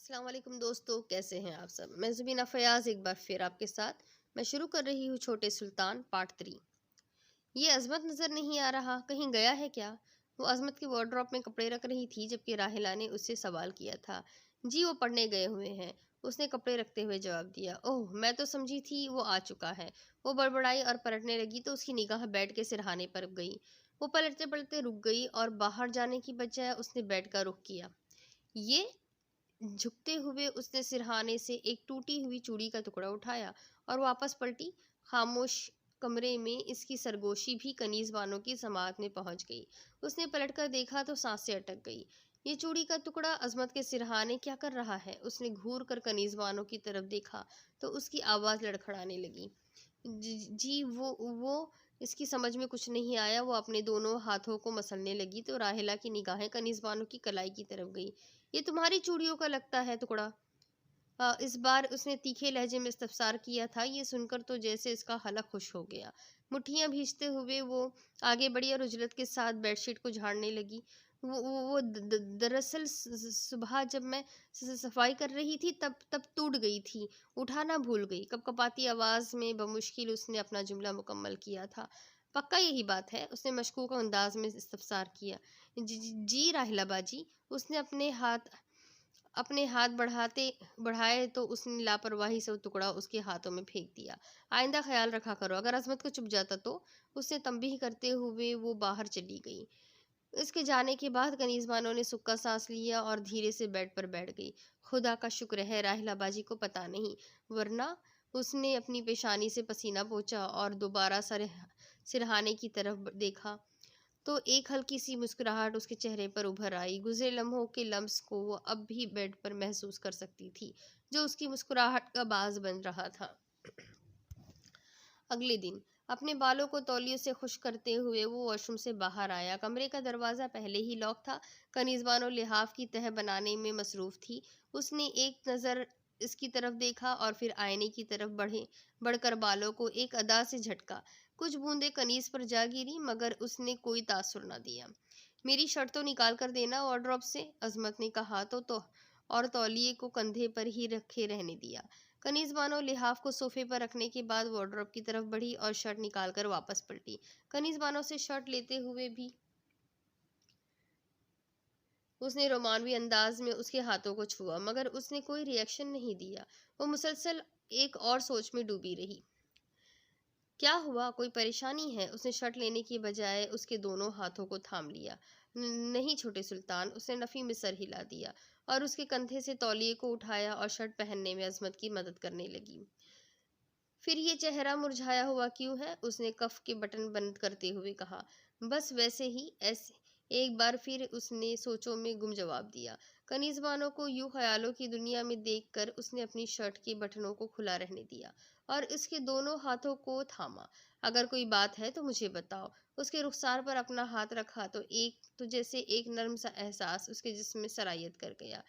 السلام علیکم دوستو، کیسے ہیں آپ سب؟ میں زبینہ فیاض ایک بار پھر آپ کے ساتھ میں شروع کر رہی ہوں چھوٹے سلطان پارٹ 3۔ یہ عظمت نظر نہیں آ رہا، کہیں گیا ہے کیا؟ وہ عظمت کے وارڈروب میں کپڑے رکھ رہی تھی جبکہ راحلہ نے اس سے سوال کیا تھا۔ جی وہ پڑھنے گئے ہوئے ہیں، اس نے کپڑے رکھتے ہوئے جواب دیا۔ اوہ، میں تو سمجھی تھی وہ آ چکا ہے۔ وہ بڑبڑائی اور پلٹنے لگی تو اس کی نگاہ بیڈ کے سرہانے پر گئی۔ وہ پلٹتے پلٹتے رک گئی اور باہر جانے کی بجائے اس نے بیڈ کا رخ کیا۔ یہ جھکتے ہوئے اس نے سرہانے سے ایک ٹوٹی ہوئی چوڑی کا ٹکڑا اٹھایا اور واپس پلٹی۔ خاموش کمرے میں اس کی سرگوشی بھی کنیز بانوں کی سماعت میں پہنچ گئی۔ اس نے پلٹ کر دیکھا تو سانس سے اٹک گئی۔ یہ چوڑی کا ٹکڑا عظمت کے سرہانے کیا کر رہا ہے؟ اس نے گھور کر کنیز بانوں کی طرف دیکھا تو اس کی آواز لڑکھڑانے لگی۔ جی وہ اس کی سمجھ میں کچھ نہیں آیا۔ وہ اپنے دونوں ہاتھوں کو مسلنے لگی تو راحلہ کی نگاہیں کنیز بانوں کی کلائی کی طرف گئی۔ یہ تمہاری چوڑیوں کا لگتا ہے ٹکڑا؟ اس بار اس نے تیکھے لہجے میں استفسار کیا تھا۔ یہ سن کر تو جیسے اس کا حلق خوش ہو گیا۔ مٹھیاں بھیجتے ہوئے وہ آگے بڑھی اور عجلت کے ساتھ بیڈ شیٹ کو جھاڑنے لگی۔ دراصل صبح جب میں صفائی کر رہی تھی تب ٹوٹ گئی تھی، اٹھانا بھول گئی۔ کپکپاتی آواز میں بمشکل اس نے اپنا جملہ مکمل کیا تھا۔ پکا یہی بات ہے؟ اس نے مشکوک انداز میں استفسار کیا۔ جی راحلہ باجی۔ اس نے اپنے ہاتھ بڑھائے تو اس نے لاپرواہی سے وہ ٹکڑا اس کے ہاتھوں میں پھینک دیا۔ آئندہ خیال رکھا کرو، اگر عظمت کو چپ جاتا تو۔ اس نے تنبیہ کرتے ہوئے وہ باہر چلی گئی۔ اس کے جانے کے بعد کنیز بانو نے سکا سانس لیا اور دھیرے سے بیڈ پر بیٹھ گئی۔ خدا کا شکر ہے راحلہ باجی کو پتہ نہیں، ورنہ۔ اس نے اپنی پیشانی سے پسینہ پوچھا اور دوبارہ سرہانے کی طرف دیکھا تو ایک ہلکی سی مسکراہٹ اس کے چہرے پر ابھر آئی۔ گزرے لمحوں کے لمس کو وہ اب بھی بیڈ پر محسوس کر سکتی تھی، جو اس کی مسکراہٹ کا باعث بن رہا تھا۔ اگلے دن اپنے بالوں کو تولیے سے خشک کرتے ہوئے وہ واش روم سے باہر آیا۔ کمرے کا دروازہ پہلے ہی لاک تھا۔ کنیز بانو لحاف کی تہہ بنانے میں مصروف تھی۔ اس نے ایک نظر اس کی طرف دیکھا اور پھر آئینے کی طرف بڑھ کر بالوں کو ایک ادا سے جھٹکا۔ کچھ بوندیں کنیز پر جا گری مگر اس نے کوئی تاثر نہ دیا۔ میری شرٹ تو نکال کر دینا وارڈروب سے، عظمت نے کہا تو اور تولیے کو کندھے پر ہی رکھے رہنے دیا۔ کنیز بانو لحاف کو صوفے پر رکھنے کے بعد وارڈروب کی طرف بڑھی اور شرٹ نکال کر واپس پلٹی۔ کنیز بانو سے شرٹ لیتے ہوئے بھی اس نے رومانوی انداز میں اس کے ہاتھوں کو چھوا مگر اس نے کوئی ری ایکشن نہیں دیا۔ وہ مسلسل ایک اور سوچ میں ڈوبی رہی۔ کیا ہوا؟ کوئی پریشانی ہے؟ اس نے شرٹ لینے کی بجائے اس کے دونوں ہاتھوں کو تھام لیا۔ نہیں چھوٹے سلطان، اس نے نفی میں سر ہلا دیا اور اس کے کندھے سے تولیے کو اٹھایا اور شرٹ پہننے میں عظمت کی مدد کرنے لگی۔ پھر یہ چہرہ مرجھایا ہوا کیوں ہے؟ اس نے کف کے بٹن بند کرتے ہوئے کہا۔ بس ویسے ہی ایک بار پھر اس نے سوچوں میں گم جواب دیا۔ کنیز بانو کو یوں خیالوں کی دنیا میں دیکھ کر اس نے اپنی شرٹ کے بٹنوں کو کھلا رہنے دیا اور اس کے دونوں ہاتھوں کو تھاما۔ اگر کوئی بات ہے تو مجھے بتاؤ۔ اس کے رخسار پر اپنا ہاتھ رکھا تو جیسے ایک نرم سا احساس اس کے جسم میں سرایت کر گیا۔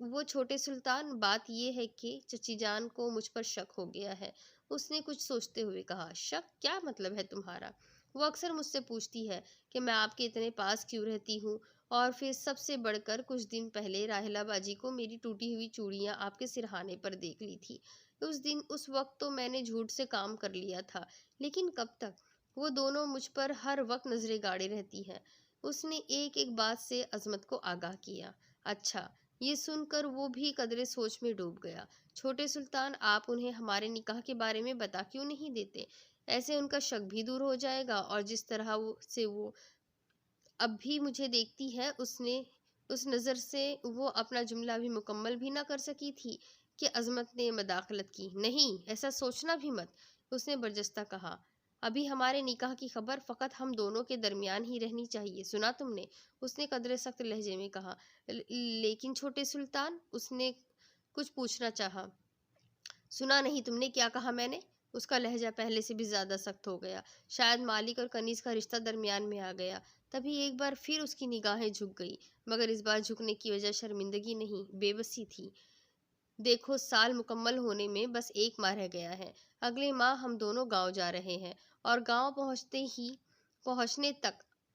وہ چھوٹے سلطان، بات یہ ہے کہ چچی جان کو مجھ پر شک ہو گیا ہے۔ اس نے کچھ سوچتے ہوئے کہا۔ شک؟ کیا مطلب ہے تمہارا؟ وہ اکثر مجھ سے پوچھتی ہے کہ میں آپ کے اتنے پاس کیوں رہتی ہوں، اور پھر سب سے بڑھ کر کچھ دن پہلے راحلہ باجی کو میری ٹوٹی ہوئی چوڑیاں آپ کے سرہانے پر دیکھ لی تھی۔ اس وقت تو میں نے جھوٹ سے کام کر لیا تھا، لیکن کب تک؟ وہ دونوں مجھ پر ہر وقت نظریں گاڑے رہتی ہیں۔ اس نے ایک ایک بات سے عظمت کو آگاہ کیا۔ اچھا۔ یہ سن کر وہ بھی قدرے سوچ میں ڈوب گیا۔ چھوٹے سلطان، آپ انہیں ہمارے نکاح کے بارے میں بتا کیوں نہیں دیتے؟ ایسے ان کا شک بھی دور ہو جائے گا، اور جس طرح سے وہ اب بھی مجھے دیکھتی ہے اس نظر سے وہ اپنا جملہ بھی مکمل بھی نہ کر سکی تھی کہ عظمت نے مداخلت کی۔ نہیں، ایسا سوچنا بھی مت، اس نے برجستہ کہا۔ ابھی ہمارے نکاح کی خبر فقط ہم دونوں کے درمیان ہی رہنی چاہیے، سنا تم نے؟ اس نے قدرے سخت لہجے میں کہا۔ لیکن چھوٹے سلطان، اس نے کچھ پوچھنا چاہا۔ سنا نہیں تم نے کیا کہا میں نے؟ اس کا لہجہ پہلے سے بھی زیادہ سخت ہو گیا۔ شاید مالک اور کنیز کا رشتہ درمیان میں آ گیا۔ تبھی ایک بار پھر اس کی نگاہیں جھک گئی، مگر اس بار جھکنے کی وجہ شرمندگی نہیں، بے بسی تھی۔ دیکھو، سال مکمل ہونے میں بس 1 ماہ رہ گیا ہے۔ اگلے ماہ ہم دونوں گاؤں جا رہے ہیں اور گاؤں پہنچنے تک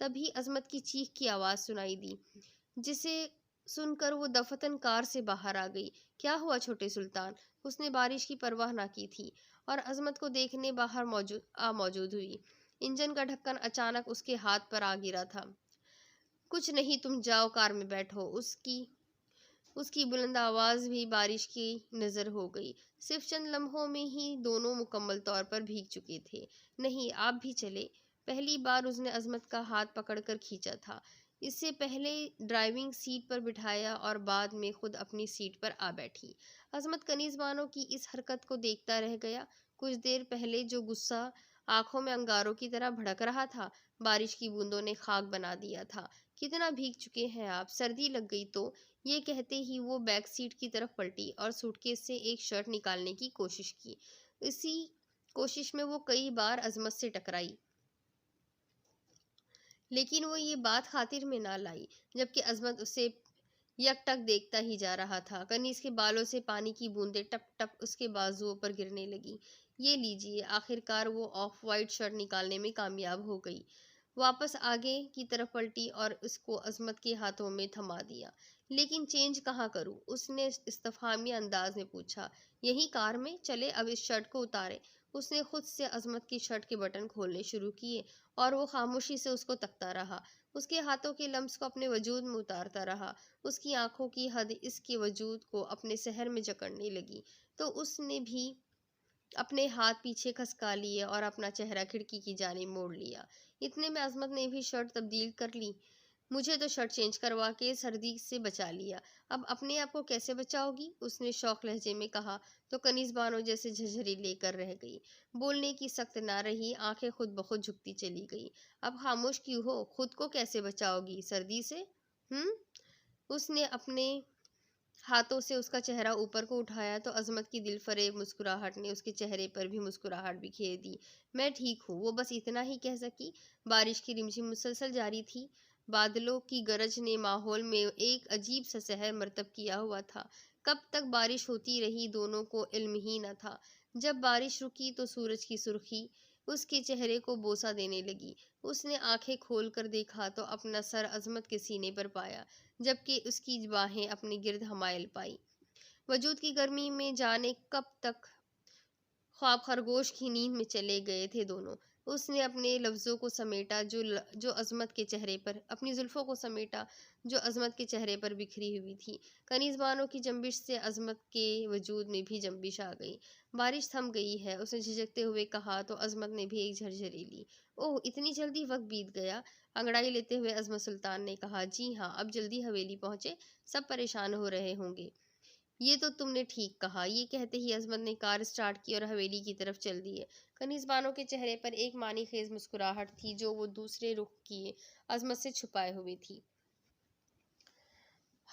تبھی عظمت کی چیخ کی آواز سنائی دی، جسے سن کر وہ دفتن کار سے باہر آ گئی۔ کیا ہوا چھوٹے سلطان؟ اس نے بارش کی پرواہ نہ کی تھی اور عظمت کو دیکھنے باہر موجود ہوئی۔ انجن کا ڈھکن اچانک اس کے ہاتھ پر آ گرا تھا۔ کچھ نہیں، تم جاؤ کار میں بیٹھو۔ اس کی بلند آواز بھی بارش کی نظر ہو گئی۔ صرف چند لمحوں میں ہی دونوں مکمل طور پر بھیگ چکے تھے۔ نہیں، آپ بھی چلے۔ پہلی بار اس نے عظمت کا ہاتھ پکڑ کر کھینچا تھا، اس سے پہلے ڈرائیونگ سیٹ پر بٹھایا اور بعد میں خود اپنی سیٹ پر آ بیٹھی۔ عظمت کنیز بانو کی اس حرکت کو دیکھتا رہ گیا۔ کچھ دیر پہلے جو غصہ آنکھوں میں انگاروں کی طرح بھڑک رہا تھا، بارش کی بوندوں نے خاک بنا دیا تھا۔ کتنا بھیگ چکے ہیں آپ؟ سردی لگ گئی تو؟ یہ کہتے ہی وہ بیک سیٹ کی طرف پلٹی اور سوٹ کیس سے ایک شرٹ نکالنے کی کوشش کی۔ اسی کوشش میں وہ کئی بار عظمت سے ٹکرائی، لیکن وہ یہ بات خاطر میں نہ لائی، جبکہ عظمت اسے یک ٹک دیکھتا ہی جا رہا تھا۔ کنیز کے بالوں سے پانی کی بوندیں ٹپ ٹپ اس کے بازوؤں پر گرنے لگیں۔ یہ لیجیے۔ آخر کار وہ آف وائٹ شرٹ نکالنے میں کامیاب ہو گئی۔ واپس آگے کی طرف پلٹی اور اس کو عظمت کے ہاتھوں میں تھما دیا۔ لیکن چینج کہاں کروں؟ اس نے استفہامی انداز میں پوچھا۔ یہیں کار میں؟ چلے اب اس شرٹ کو اتاریں۔ اس نے خود سے عظمت کی شرٹ کے بٹن کھولنے شروع کیے اور وہ خاموشی سے اس کو تکتا رہا، اس کے ہاتھوں کے لمس کو اپنے وجود میں اتارتا رہا۔ اس کی آنکھوں کی حد اس کے وجود کو اپنے سحر میں جکڑنے لگی، تو اس نے بھی اپنے ہاتھ پیچھے کھسکا لیے اور اپنا چہرہ کھڑکی کی جانب موڑ لیا۔ اتنے میں عظمت نے بھی شرٹ تبدیل کر لی۔ مجھے تو شرٹ چینج کروا کے سردی سے بچا لیا، اب اپنے آپ کو کیسے بچاؤ گی؟ اس نے شوق لہجے میں کہا تو کنیز بانو جیسے جھرجھری لے کر رہ گئی۔ بولنے کی سخت نہ رہی، آنکھیں خود بخود جھکتی چلی گئی۔ اب خاموش کیوں ہو؟ خود کو کیسے بچاؤ گی سردی سے؟ اس نے اپنے ہاتھوں سے اس کا چہرہ اوپر کو اٹھایا تو عظمت کی دل فریب مسکراہٹ نے اس کے چہرے پر بھی مسکراہٹ بکھیر دی۔ میں ٹھیک ہوں، وہ بس اتنا ہی کہہ سکی۔ بارش کی رمجھم مسلسل جاری تھی۔ بادلوں کی گرج نے ماحول میں ایک عجیب سا سحر مرتب کیا ہوا تھا۔ کب تک بارش ہوتی رہی دونوں کو علم ہی نہ تھا۔ جب بارش رکی تو سورج کی سرخی اس کے چہرے کو بوسہ دینے لگی۔ اس نے آنکھیں کھول کر دیکھا تو اپنا سر عظمت کے سینے پر پایا، جبکہ اس کی باہیں اپنے گرد حمائل پائی۔ وجود کی گرمی میں جانے کب تک خواب خرگوش کی نیند میں چلے گئے تھے دونوں۔ اس نے اپنے لفظوں کو سمیٹا جو عظمت کے چہرے پر، اپنی زلفوں کو سمیٹا جو عظمت کے چہرے پر بکھری ہوئی تھی۔ کنیز بانو کی جنبش سے عظمت کے وجود میں بھی جنبش آ گئی۔ بارش تھم گئی ہے، اس نے جھجکتے ہوئے کہا تو عظمت نے بھی ایک جھرجھری لی۔ اوہ، اتنی جلدی وقت بیت گیا؟ انگڑائی لیتے ہوئے عظمت سلطان نے کہا۔ جی ہاں، اب جلدی حویلی پہنچے، سب پریشان ہو رہے ہوں گے۔ یہ تو تم نے ٹھیک کہا۔ یہ کہتے ہی عظمت نے کار سٹارٹ کی اور حویلی کی طرف چل دیے۔ کنیز بانو کے چہرے پر ایک معنی خیز مسکراہٹ تھی جو وہ دوسرے رخ کیے عظمت سے چھپائے ہوئے تھی۔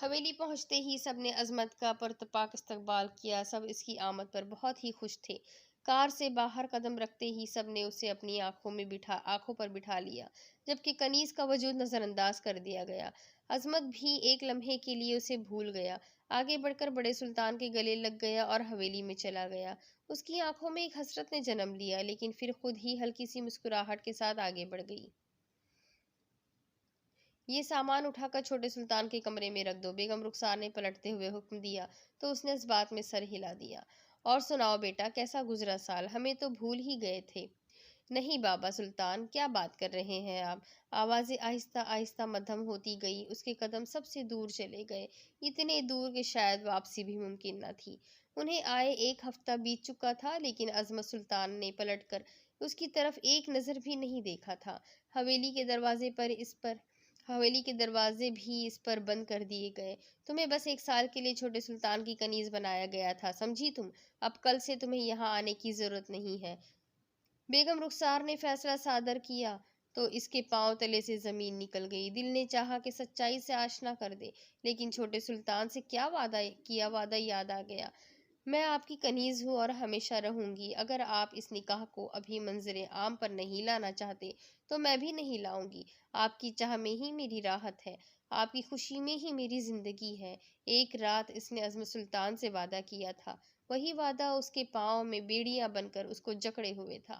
حویلی پہنچتے ہی سب نے عظمت کا پرتپاک استقبال کیا۔ سب اس کی آمد پر بہت ہی خوش تھے۔ کار سے باہر قدم رکھتے ہی سب نے اسے اپنی آنکھوں پر بٹھا لیا، جبکہ کنیز کا وجود نظر انداز کر دیا گیا۔ عظمت بھی ایک لمحے کے لیے اسے بھول گیا، آگے بڑھ کر بڑے سلطان کے گلے لگ گیا اور حویلی میں چلا گیا۔ اس کی آنکھوں میں ایک حسرت نے جنم لیا، لیکن پھر خود ہی ہلکی سی مسکراہٹ کے ساتھ آگے بڑھ گئی۔ یہ سامان اٹھا کر چھوٹے سلطان کے کمرے میں رکھ دو، بیگم رخسار نے پلٹتے ہوئے حکم دیا تو اس نے اس بات میں سر ہلا دیا۔ اور سناؤ بیٹا، کیسا گزرا سال؟ ہمیں تو بھول ہی گئے تھے۔ نہیں بابا سلطان، کیا بات کر رہے ہیں آپ؟ آوازیں آہستہ آہستہ مدھم ہوتی گئی، اس کے قدم سب سے دور چلے گئے، اتنے دور کہ شاید واپسی بھی ممکن نہ تھی۔ انہیں آئے ایک ہفتہ بیت چکا تھا، لیکن عظمت سلطان نے پلٹ کر اس کی طرف ایک نظر بھی نہیں دیکھا تھا۔ حویلی کے دروازے بھی اس پر بند کر دیے گئے۔ تمہیں بس ایک سال کے لیے چھوٹے سلطان کی کنیز بنایا گیا تھا، سمجھی تم؟ اب کل سے تمہیں یہاں آنے کی ضرورت نہیں ہے۔ بیگم رخسار نے فیصلہ صادر کیا تو اس کے پاؤں تلے سے زمین نکل گئی۔ دل نے چاہا کہ سچائی سے آشنا کر دے، لیکن چھوٹے سلطان سے کیا وعدہ یاد آ گیا۔ میں آپ کی کنیز ہوں اور ہمیشہ رہوں گی۔ اگر آپ اس نکاح کو ابھی منظر عام پر نہیں لانا چاہتے تو میں بھی نہیں لاؤں گی۔ آپ کی چاہ میں ہی میری راحت ہے، آپ کی خوشی میں ہی میری زندگی ہے۔ ایک رات اس نے عظمت سلطان سے وعدہ کیا تھا، وہی وعدہ اس کے پاؤں میں بیڑیاں بن کر اس کو جکڑے ہوئے تھا۔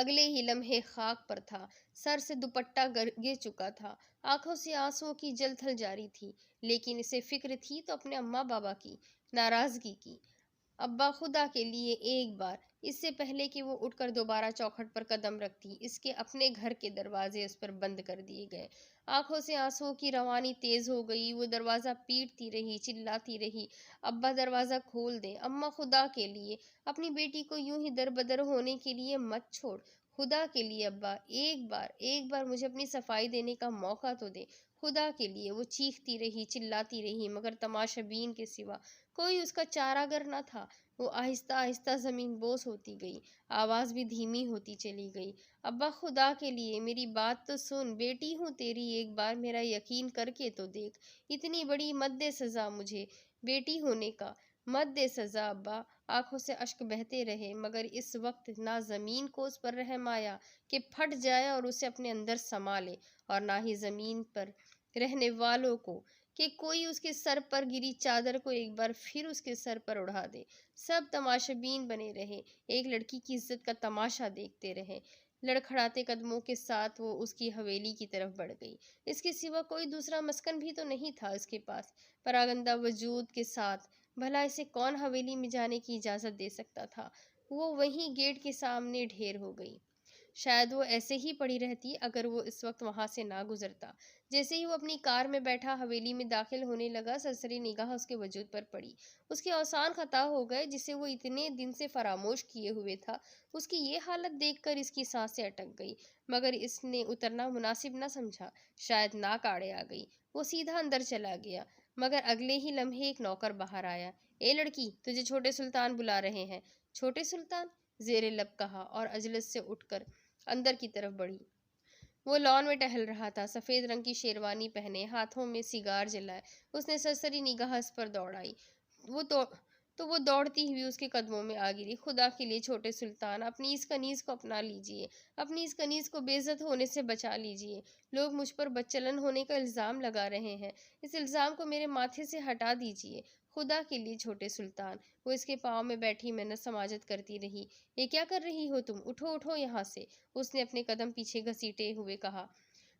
اگلے ہی لمحے خاک پر تھا، سر سے دوپٹہ گر چکا تھا، آنکھوں سے آنسوؤں کی جلتھل جاری تھی، لیکن اسے فکر تھی تو اپنے اماں بابا کی، ناراضگی کی۔ ابا، خدا کے لیے ایک بار، اس سے پہلے کہ وہ اٹھ کر دوبارہ چوکھٹ پر قدم رکھتی، اس کے اپنے گھر کے دروازے اس پر بند کر دیے گئے۔ آنکھوں سے آنسوؤں کی روانی تیز ہو گئی، وہ دروازہ پیٹتی رہی، چلاتی رہی، ابا دروازہ کھول دیں، اماں خدا کے لیے اپنی بیٹی کو یوں ہی در بدر ہونے کے لیے مت چھوڑ، خدا کے لیے ابا، ایک بار مجھے اپنی صفائی دینے کا موقع تو دے، خدا کے لیے۔ وہ چیختی رہی، چلاتی رہی، مگر تماشا بین کے سوا کوئی اس کا چارہ گر نہ تھا۔ وہ آہستہ آہستہ زمین بوس ہوتی گئی، آواز بھی دھیمی ہوتی چلی گئی۔ ابا، خدا کے لیے میری بات تو سن، بیٹی ہوں تیری، ایک بار میرا یقین کر کے تو دیکھ، اتنی بڑی مت دے سزا مجھے بیٹی ہونے کا، مت دے سزا ابا۔ آنکھوں سے اشک بہتے رہے، مگر اس وقت نہ زمین کو اس پر رحم آیا کہ پھٹ جائے اور اسے اپنے اندر سما لے، اور نہ ہی زمین پر رہنے والوں کو کہ کوئی اس کے سر پر گری چادر کو ایک بار پھر اس کے سر پر اڑا دے۔ سب تماشبین بنے رہے، ایک لڑکی کی عزت کا تماشا دیکھتے رہے۔ لڑکھڑاتے قدموں کے ساتھ وہ اس کی حویلی کی طرف بڑھ گئی۔ اس کے سوا کوئی دوسرا مسکن بھی تو نہیں تھا اس کے پاس، پراگندہ وجود کے ساتھ بھلا اسے کون حویلی میں جانے کی اجازت دے سکتا تھا؟ وہ وہیں گیٹ کے سامنے ڈھیر ہو گئی۔ شاید وہ ایسے ہی پڑی رہتی اگر وہ اس وقت وہاں سے نہ گزرتا۔ جیسے ہی وہ اپنی کار میں بیٹھا حویلی میں داخل ہونے لگا، سرسری نگاہ اس کے وجود پر پڑی۔ اس کے اوسان خطا ہو گئے جسے وہ اتنے دن سے فراموش کیے ہوئے تھا۔ اس کی یہ حالت دیکھ کر اس کی سانسیں اٹک گئی، مگر اس نے اترنا مناسب نہ سمجھا۔ شاید ناک آڑے آ گئی، وہ سیدھا اندر چلا گیا، مگر اگلے ہی لمحے ایک نوکر باہر آیا۔ اے لڑکی، تجھے چھوٹے سلطان بلا رہے ہیں۔ چھوٹے سلطان؟ زیر لب کہا اور اجلس سے اٹھ کر اندر کی طرف بڑھی۔ وہ لان میں ٹہل رہا تھا، سفید رنگ کی شیروانی پہنے، ہاتھوں میں سیگار جلائے۔ اس نے سرسری نگاہ اس پر دوڑائی، وہ دوڑتی ہوئی اس کے قدموں میں آ گری۔ خدا کے لیے چھوٹے سلطان، اپنی اس کنیز کو اپنا لیجئے، اپنی اس کنیز کو بے عزت ہونے سے بچا لیجئے۔ لوگ مجھ پر بدچلن ہونے کا الزام لگا رہے ہیں، اس الزام کو میرے ماتھے سے ہٹا دیجئے، خدا کے لیے چھوٹے سلطان۔ وہ اس کے پاؤں میں بیٹھی منت سماجت کرتی رہی۔ یہ کیا کر رہی ہو تم؟ اٹھو اٹھو یہاں سے، اس نے اپنے قدم پیچھے گھسیٹے ہوئے کہا۔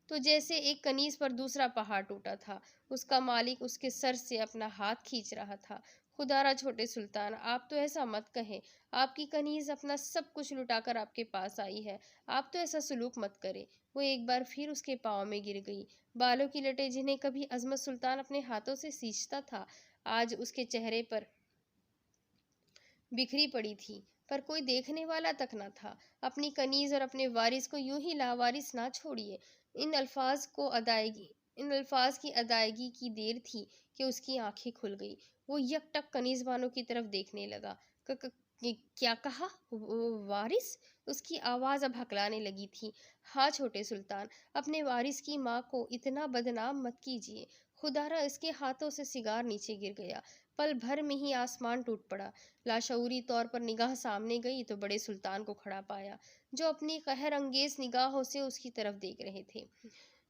تو جیسے ایک کنیز پر دوسرا پہاڑ ٹوٹا تھا، اس کا مالک اس کے سر سے اپنا ہاتھ کھینچ رہا تھا۔ خدا را چھوٹے سلطان، آپ تو ایسا مت کہیں، آپ کی کنیز اپنا سب کچھ لٹا کر آپ کے پاس آئی ہے، آپ تو ایسا سلوک مت کرے۔ وہ ایک بار پھر اس کے پاؤں میں گر گئی۔ بالوں کی لٹیں جنہیں کبھی عظمت سلطان اپنے ہاتھوں سے سینچتا تھا، آج اس کے چہرے پر بکھری پڑی تھی، پر کوئی دیکھنے والا تک نہ تھا۔ اپنی کنیز اور اپنے وارث کو یوں ہی لاوارث نہ چھوڑیے۔ ان الفاظ کی ادائیگی کی دیر تھی کہ اس کی آنکھیں کھل گئی۔ وہ یک ٹک کنیز بانوں کی طرف دیکھنے لگا۔ کیا کہا؟ وارث؟ اس کی آواز اب ہکلانے لگی تھی۔ ہاں چھوٹے سلطان، اپنے وارث کی ماں کو اتنا بدنام مت کیجیے۔ خدا را، اس کے ہاتھوں سے سیگار نیچے گر گیا۔ پل بھر میں ہی آسمان ٹوٹ پڑا۔ لاشعوری طور پر نگاہ سامنے گئی تو بڑے سلطان کو کھڑا پایا، جو اپنی قہر انگیز نگاہوں سے اس کی طرف دیکھ رہے تھے۔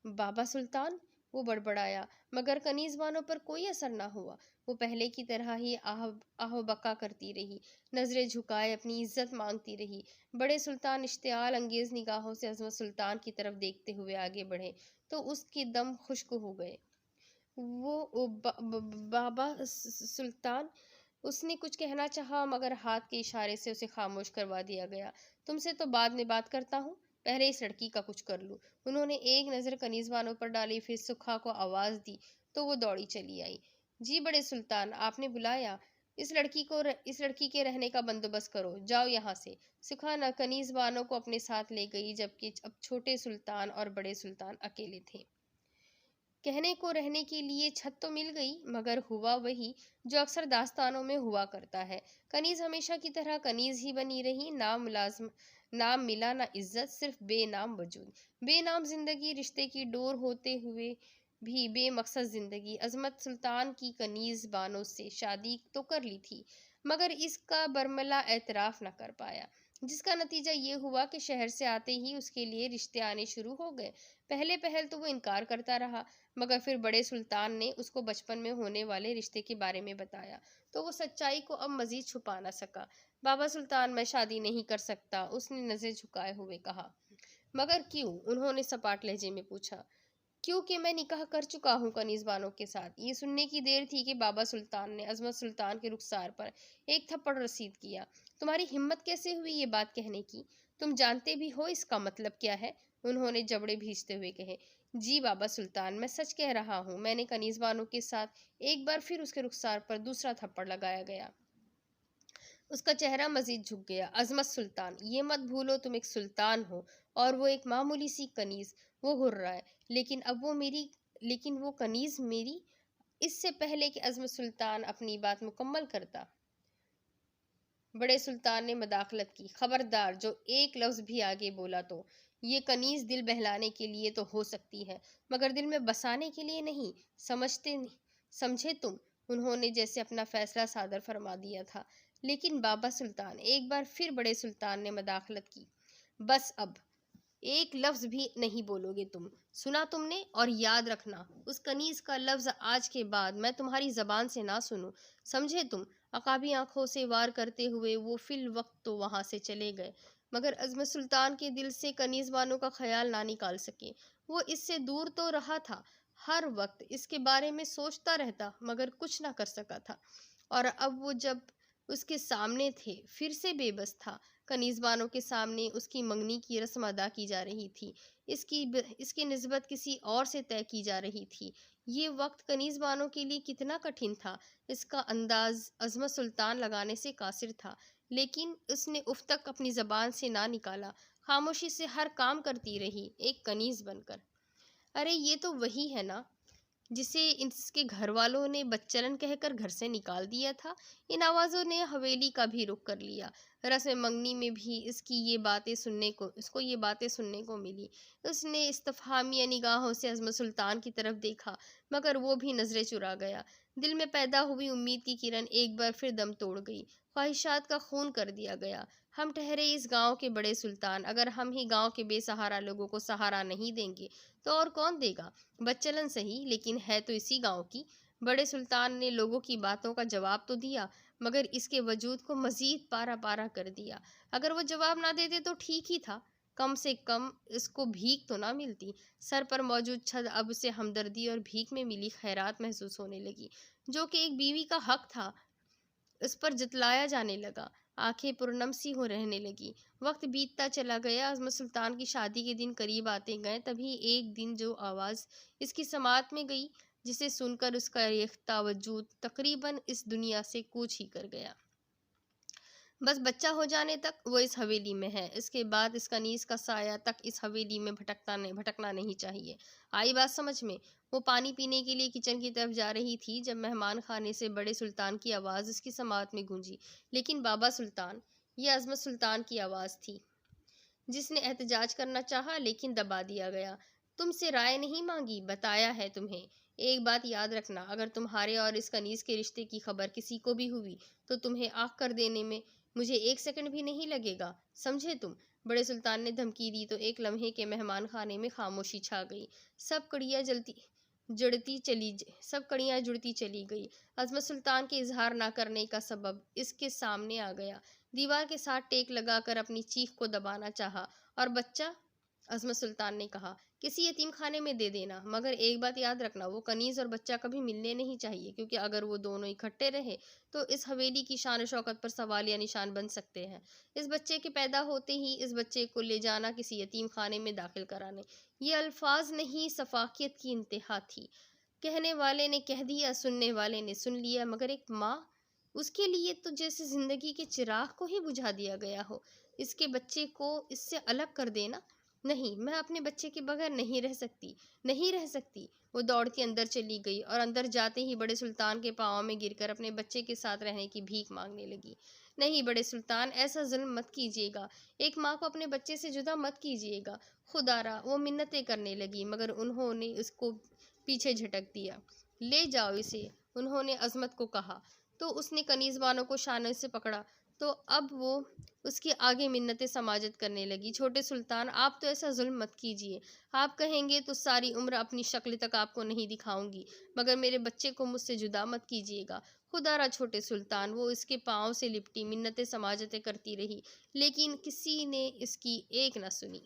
بابا سلطان، وہ بڑبڑایا، مگر کنیز بانوں پر کوئی اثر نہ ہوا۔ وہ پہلے کی طرح ہی آہ و بکا کرتی رہی، نظریں جھکائے اپنی عزت مانگتی رہی۔ بڑے سلطان اشتعال انگیز نگاہوں سے عظمت سلطان کی طرف دیکھتے ہوئے آگے بڑھے تو اس کے دم خشک ہو گئے۔ بابا سلطان، اس نے کچھ کہنا چاہا مگر ہاتھ کے اشارے سے اسے خاموش کروا دیا گیا۔ تم سے تو بعد میں بات کرتا ہوں، پہلے اس لڑکی کا کچھ کر لوں۔ انہوں نے ایک نظر کنیز بانوں پر ڈالی، پھر سکھا کو آواز دی تو وہ دوڑی چلی آئی۔ جی بڑے سلطان، آپ نے بلایا؟ اس لڑکی کے رہنے کا بندوبست کرو، جاؤ یہاں سے۔ سکھا کنیز بانوں کو اپنے ساتھ لے گئی، جبکہ اب چھوٹے سلطان اور بڑے سلطان اکیلے تھے۔ کہنے کو رہنے کے لیے چھت تو مل گئی، مگر ہوا وہی جو اکثر داستانوں میں ہوا کرتا ہے۔ کنیز ہمیشہ کی طرح کنیز ہی بنی رہی، نام ملا نہ عزت، صرف بے نام وجود، بے نام زندگی، رشتے کی ڈور ہوتے ہوئے بھی بے مقصد زندگی۔ عظمت سلطان کی کنیز بانوں سے شادی تو کر لی تھی، مگر اس کا برملا اعتراف نہ کر پایا۔ جس کا نتیجہ یہ ہوا کہ شہر سے آتے ہی اس کے لیے رشتے آنے شروع ہو گئے۔ پہل تو وہ انکار کرتا رہا، مگر پھر بڑے سلطان نے اس کو بچپن میں ہونے والے رشتے کے بارے میں بتایا تو وہ سچائی کو اب مزید چھپا نہ سکا۔ بابا سلطان، میں شادی نہیں کر سکتا، اس نے نظر جھکائے ہوئے کہا۔ مگر کیوں؟ انہوں نے سپاٹ لہجے میں پوچھا۔ کیونکہ میں نکاح کر چکا ہوں کنیز بانو کے ساتھ۔ یہ سننے کی دیر تھی کہ بابا سلطان نے عظمت سلطان کے رخسار پر ایک تھپڑ رسید کیا۔ تمہاری ہمت کیسے ہوئی یہ بات کہنے کی؟ تم جانتے بھی ہو اس کا مطلب کیا ہے؟ انہوں نے جبڑے بھیجتے ہوئے کہے۔ جی بابا سلطان، میں سچ کہہ رہا ہوں، میں نے کنیز بانو کے ساتھ۔ ایک بار پھر اس کے رخسار پر دوسرا تھپڑ لگایا گیا۔ اس کا چہرہ مزید جھک گیا۔ عظمت سلطان، یہ مت بھولو تم ایک سلطان ہو اور وہ ایک معمولی سی کنیز۔ وہ ہررائے۔ لیکن وہ کنیز میری۔ اس سے پہلے کہ عظمت سلطان اپنی بات مکمل کرتا، بڑے سلطان نے مداخلت کی۔ خبردار، جو ایک لفظ بھی آگے بولا تو یہ کنیز دل بہلانے کے لیے تو ہو سکتی ہے، مگر دل میں بسانے کے لیے نہیں۔ سمجھے تم؟ انہوں نے جیسے اپنا فیصلہ صادر فرما دیا تھا۔ لیکن بابا سلطان، ایک بار پھر بڑے سلطان نے مداخلت کی۔ بس اب ایک لفظ بھی نہیں بولو گے تم، سنا تم نے؟ اور یاد رکھنا، اس کنیز کا لفظ آج کے بعد میں تمہاری زبان سے نہ سنوں، سمجھے تم؟ عقابی آنکھوں سے وار کرتے ہوئے وہ فی الوقت تو وہاں سے چلے گئے، مگر عظمت سلطان کے دل سے کنیز بانو کا خیال نہ نکال سکے۔ وہ اس سے دور تو رہا تھا، ہر وقت اس کے بارے میں سوچتا رہتا، مگر کچھ نہ کر سکا تھا۔ اور اب وہ جب اس کے سامنے تھے، پھر سے بے بس تھا۔ کنیز بانو کے سامنے اس کی منگنی کی رسم ادا کی جا رہی تھی، اس کی نسبت کسی اور سے طے کی جا رہی تھی۔ یہ وقت کنیز بانو کے لیے کتنا کٹھن تھا، اس کا انداز عظمت سلطان لگانے سے قاصر تھا، لیکن اس نے اف تک اپنی زبان سے نہ نکالا، خاموشی سے ہر کام کرتی رہی، ایک کنیز بن کر۔ ارے یہ تو وہی ہے نا جسے اس کے گھر والوں نے بچلن کہہ کر گھر سے نکال دیا تھا۔ ان آوازوں نے حویلی کا بھی رخ کر لیا۔ رسم منگنی میں بھی اس کو یہ باتیں سننے کو ملی۔ اس نے استفہامیہ نگاہوں سے عظمت سلطان کی طرف دیکھا، مگر وہ بھی نظریں چرا گیا۔ دل میں پیدا ہوئی امید کی کرن ایک بار پھر دم توڑ گئی، خواہشات کا خون کر دیا گیا۔ ہم ٹھہرے اس گاؤں کے بڑے سلطان، اگر ہم ہی گاؤں کے بے سہارا لوگوں کو سہارا نہیں دیں گے تو اور کون دے گا؟ بچلن سہی، لیکن ہے تو اسی گاؤں کی۔ بڑے سلطان نے لوگوں کی باتوں کا جواب تو دیا، مگر اس کے وجود کو مزید پارا پارا کر دیا۔ اگر وہ جواب نہ دیتے تو ٹھیک ہی تھا، کم سے کم اس کو بھیک تو نہ ملتی۔ سر پر موجود چھد اب اسے ہمدردی اور بھیک میں ملی خیرات محسوس ہونے لگی، جو کہ ایک بیوی کا حق تھا، اس پر جتلایا جانے لگا۔ آنکھیں پرنم سی ہو رہنے لگی۔ وقت بیتتا چلا گیا۔ عظمت سلطان کی شادی کے دن قریب آتے گئے، تبھی ایک دن جو آواز اس کی سماعت میں گئی، جسے سن کر اس کا ریختہ وجود تقریباً اس دنیا سے کوچ ہی کر گیا۔ بس بچہ ہو جانے تک وہ اس حویلی میں ہے، اس کے بعد اس کنیز کا سایہ تک اس حویلی میں بھٹکنا نہیں چاہیے۔ آئی بات سمجھ میں؟ وہ پانی پینے کے لیے کچن کی طرف جا رہی تھی جب مہمان خانے سے بڑے سلطان کی آواز اس کی سماعت میں گونجی۔ لیکن بابا سلطان، یہ عظمت سلطان کی آواز تھی، جس نے احتجاج کرنا چاہا لیکن دبا دیا گیا۔ تم سے رائے نہیں مانگی، بتایا ہے تمہیں۔ ایک بات یاد رکھنا، اگر تمہارے اور اس کنیز کے رشتے کی خبر کسی کو بھی ہوئی تو تمہیں آنکھ کر دینے میں مجھے ایک سیکنڈ بھی نہیں لگے گا، سمجھے تم؟ بڑے سلطان نے دھمکی دی تو ایک لمحے کے مہمان خانے میں خاموشی چھا گئی۔ سب کڑیاں جڑتی چلی گئی۔ عظمت سلطان کے اظہار نہ کرنے کا سبب اس کے سامنے آ گیا۔ دیوار کے ساتھ ٹیک لگا کر اپنی چیخ کو دبانا چاہا۔ اور بچہ؟ عظمت سلطان نے کہا، کسی یتیم خانے میں دے دینا، مگر ایک بات یاد رکھنا، وہ کنیز اور بچہ کبھی ملنے نہیں چاہیے، کیونکہ اگر وہ دونوں اکٹھے رہے تو اس حویلی کی شان و شوکت پر سوال یا نشان بن سکتے ہیں۔ اس بچے کے پیدا ہوتے ہی اس بچے کو لے جانا، کسی یتیم خانے میں داخل کرانے، یہ الفاظ نہیں، سفاکیت کی انتہا تھی۔ کہنے والے نے کہہ دیا، سننے والے نے سن لیا، مگر ایک ماں، اس کے لیے تو جیسے زندگی کے چراغ کو ہی بجھا دیا گیا ہو۔ اس کے بچے کو اس سے الگ کر دینا؟ نہیں، میں اپنے بچے کے بغیر نہیں رہ سکتی۔ وہ دوڑتی اندر چلی گئی اور اندر جاتے ہی بڑے سلطان کے پاؤں میں گر کر اپنے بچے کے ساتھ رہنے کی بھیک مانگنے لگی۔ نہیں بڑے سلطان، ایسا ظلم مت کیجیے گا، ایک ماں کو اپنے بچے سے جدا مت کیجیے گا، خدارا۔ وہ منتیں کرنے لگی، مگر انہوں نے اس کو پیچھے جھٹک دیا۔ لے جاؤ اسے، انہوں نے عظمت کو کہا، تو اس نے کنیز بانو کو شانے سے پکڑا۔ تو اب وہ اس کے آگے منتیں سماجت کرنے لگی۔ چھوٹے سلطان، آپ تو ایسا ظلم مت کیجیے، آپ کہیں گے تو ساری عمر اپنی شکل تک آپ کو نہیں دکھاؤں گی، مگر میرے بچے کو مجھ سے جدا مت کیجیے گا۔ خدا را چھوٹے سلطان، وہ اس کے پاؤں سے لپٹی منتیں سماجتیں کرتی رہی، لیکن کسی نے اس کی ایک نہ سنی۔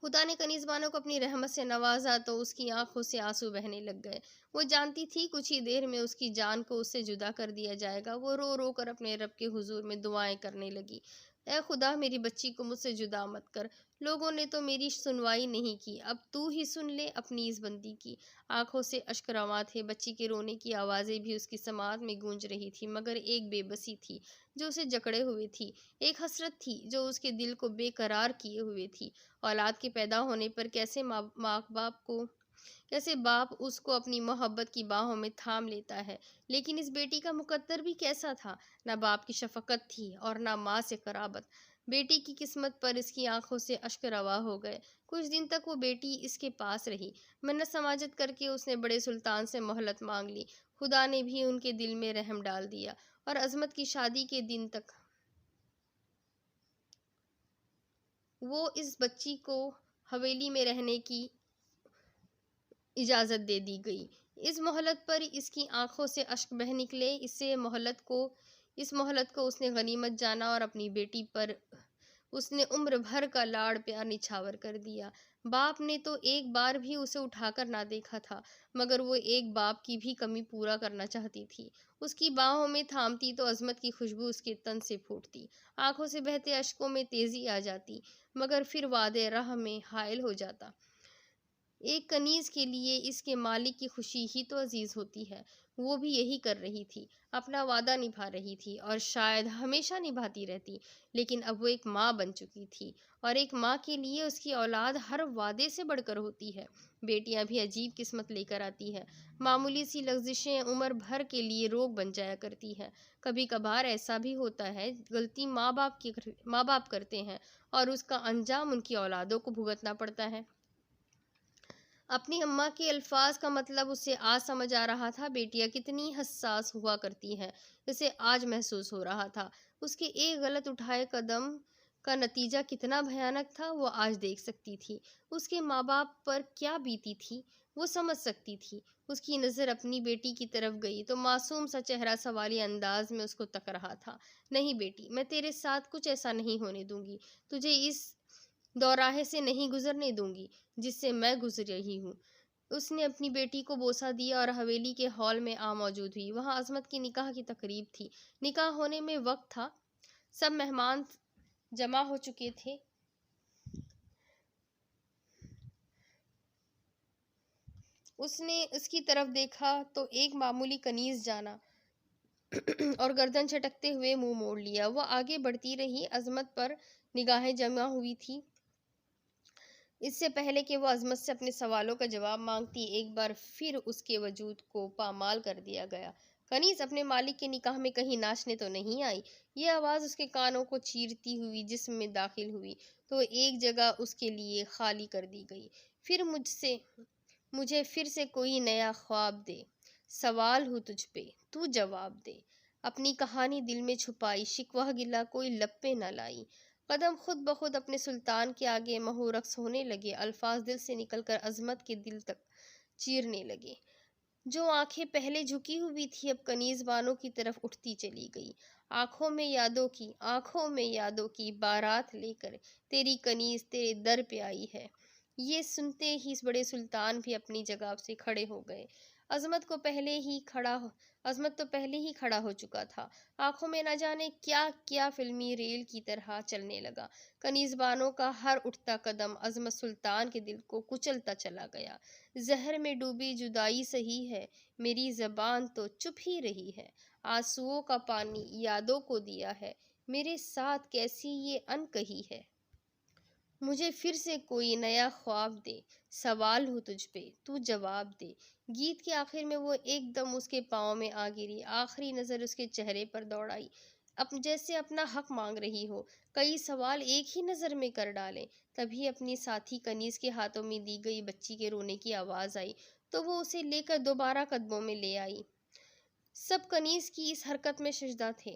خدا نے کنیز بانو کو اپنی رحمت سے نوازا تو اس کی آنکھوں سے آنسو بہنے لگ گئے۔ وہ جانتی تھی کچھ ہی دیر میں اس کی جان کو اس سے جدا کر دیا جائے گا۔ وہ رو رو کر اپنے رب کے حضور میں دعائیں کرنے لگی۔ اے خدا، میری بچی کو مجھ سے جدا مت کر۔ لوگوں نے تو میری سنوائی نہیں کی، اب تو ہی سن لے اپنی اس بندی کی۔ آنکھوں سے اشک رواں تھے، بچی کے رونے کی آوازیں بھی اس کی سماعت میں گونج رہی تھی، مگر ایک بے بسی تھی جو اسے جکڑے ہوئے تھی، ایک حسرت تھی جو اس کے دل کو بے قرار کیے ہوئے تھی۔ اولاد کے پیدا ہونے پر کیسے باپ اس کو اپنی محبت کی باہوں میں تھام لیتا ہے، لیکن اس بیٹی کا مقدر بھی کیسا تھا، نہ باپ کی شفقت تھی اور نہ ماں سے قرابت۔ بیٹی کی قسمت پر اس کی آنکھوں سے اشک روا ہو گئے۔ کچھ دن تک وہ بیٹی اس کے پاس رہی، منت سماجت کر کے اس نے بڑے سلطان سے مہلت مانگ لی۔ خدا نے بھی ان کے دل میں رحم ڈال دیا اور عظمت کی شادی کے دن تک وہ اس بچی کو حویلی میں رہنے کی اجازت دے دی گئی۔ اس مہلت پر اس کی آنکھوں سے اشک بہہ نکلے۔ اس مہلت کو اس نے غنیمت جانا اور اپنی بیٹی پر اس نے عمر بھر کا لاڑ پیار نچھاور کر دیا۔ باپ نے تو ایک بار بھی اسے اٹھا کر نہ دیکھا تھا، مگر وہ ایک باپ کی بھی کمی پورا کرنا چاہتی تھی۔ اس کی باہوں میں تھامتی تو عظمت کی خوشبو اس کے تن سے پھوٹتی، آنکھوں سے بہتے اشکوں میں تیزی آ جاتی، مگر پھر وعدے راہ میں حائل ہو جاتا۔ ایک کنیز کے لیے اس کے مالک کی خوشی ہی تو عزیز ہوتی ہے۔ وہ بھی یہی کر رہی تھی، اپنا وعدہ نبھا رہی تھی اور شاید ہمیشہ نبھاتی رہتی، لیکن اب وہ ایک ماں بن چکی تھی، اور ایک ماں کے لیے اس کی اولاد ہر وعدے سے بڑھ کر ہوتی ہے۔ بیٹیاں بھی عجیب قسمت لے کر آتی ہے، معمولی سی لغزشیں عمر بھر کے لیے روگ بن جایا کرتی ہے۔ کبھی کبھار ایسا بھی ہوتا ہے غلطی ماں باپ کرتے ہیں اور اس کا انجام ان کی اولادوں کو بھگتنا پڑتا ہے۔ اپنی اماں کے الفاظ کا مطلب اسے آج سمجھ آ رہا تھا۔ بیٹیاں کتنی حساس ہوا کرتی ہیں، اسے آج محسوس ہو رہا تھا۔ اس کے ایک غلط اٹھائے قدم کا نتیجہ کتنا بھیانک تھا، وہ آج دیکھ سکتی تھی۔ اس کے ماں باپ پر کیا بیتی تھی، وہ سمجھ سکتی تھی۔ اس کی نظر اپنی بیٹی کی طرف گئی تو معصوم سا چہرہ سوالی انداز میں اس کو تک رہا تھا۔ نہیں بیٹی، میں تیرے ساتھ کچھ ایسا نہیں ہونے دوں گی، تجھے اس دوراہے سے نہیں گزرنے دوں گی جس سے میں گزر رہی ہوں۔ اس نے اپنی بیٹی کو بوسہ دیا اور حویلی کے ہال میں آ موجود ہوئی۔ وہاں عظمت کی نکاح کی تقریب تھی، نکاح ہونے میں وقت تھا، سب مہمان جمع ہو چکے تھے۔ اس نے اس کی طرف دیکھا تو ایک معمولی کنیز جانا اور گردن جھٹکتے ہوئے منہ موڑ لیا۔ وہ آگے بڑھتی رہی، عظمت پر نگاہیں جمع ہوئی تھی۔ اس سے پہلے کہ وہ عظمت سے اپنے سوالوں کا جواب مانگتی، ایک بار پھر اس کے وجود کو پامال کر دیا گیا۔ کنیز اپنے مالک کے نکاح میں کہیں ناچنے تو نہیں آئی؟ یہ آواز اس کے کانوں کو چیرتی ہوئی جسم میں داخل ہوئی تو ایک جگہ اس کے لیے خالی کر دی گئی۔ پھر مجھے پھر سے کوئی نیا خواب دے، سوال ہوں تجھ پہ، تو جواب دے۔ اپنی کہانی دل میں چھپائی، شکوہ گلہ کوئی لب پہ نہ لائی۔ قدم خود بخود اپنے سلطان کے آگے مہو رقص ہونے لگے، الفاظ دل سے نکل کر عظمت کے دل تک چیرنے لگے۔ جو آنکھیں پہلے جھکی ہوئی تھی اب کنیز بانو کی طرف اٹھتی چلی گئی۔ آنکھوں میں یادوں کی بارات لے کر تیری کنیز تیرے در پہ آئی ہے۔ یہ سنتے ہی بڑے سلطان بھی اپنی جگہ سے کھڑے ہو گئے۔ عظمت تو پہلے ہی کھڑا ہو چکا تھا، آنکھوں میں نہ جانے کیا کیا فلمی ریل کی طرح چلنے لگا۔ کنیز بانو کا ہر اٹھتا قدم عظمت سلطان کے دل کو کچلتا چلا گیا۔ زہر میں ڈوبی جدائی سہی ہے، میری زبان تو چپ ہی رہی ہے، آنسوؤں کا پانی یادوں کو دیا ہے، میرے ساتھ کیسی یہ انکہی ہے۔ مجھے پھر سے کوئی نیا خواب دے، سوال ہوں تجھ پہ، تو جواب دے۔ گیت کے آخر میں وہ ایک دم اس کے پاؤں میں آ گری، آخری نظر اس کے چہرے پر دوڑائی، جیسے اپنا حق مانگ رہی ہو، کئی سوال ایک ہی نظر میں کر ڈالے۔ تبھی اپنی ساتھی کنیز کے ہاتھوں میں دی گئی بچی کے رونے کی آواز آئی تو وہ اسے لے کر دوبارہ قدموں میں لے آئی۔ سب کنیز کی اس حرکت میں سجدہ تھے،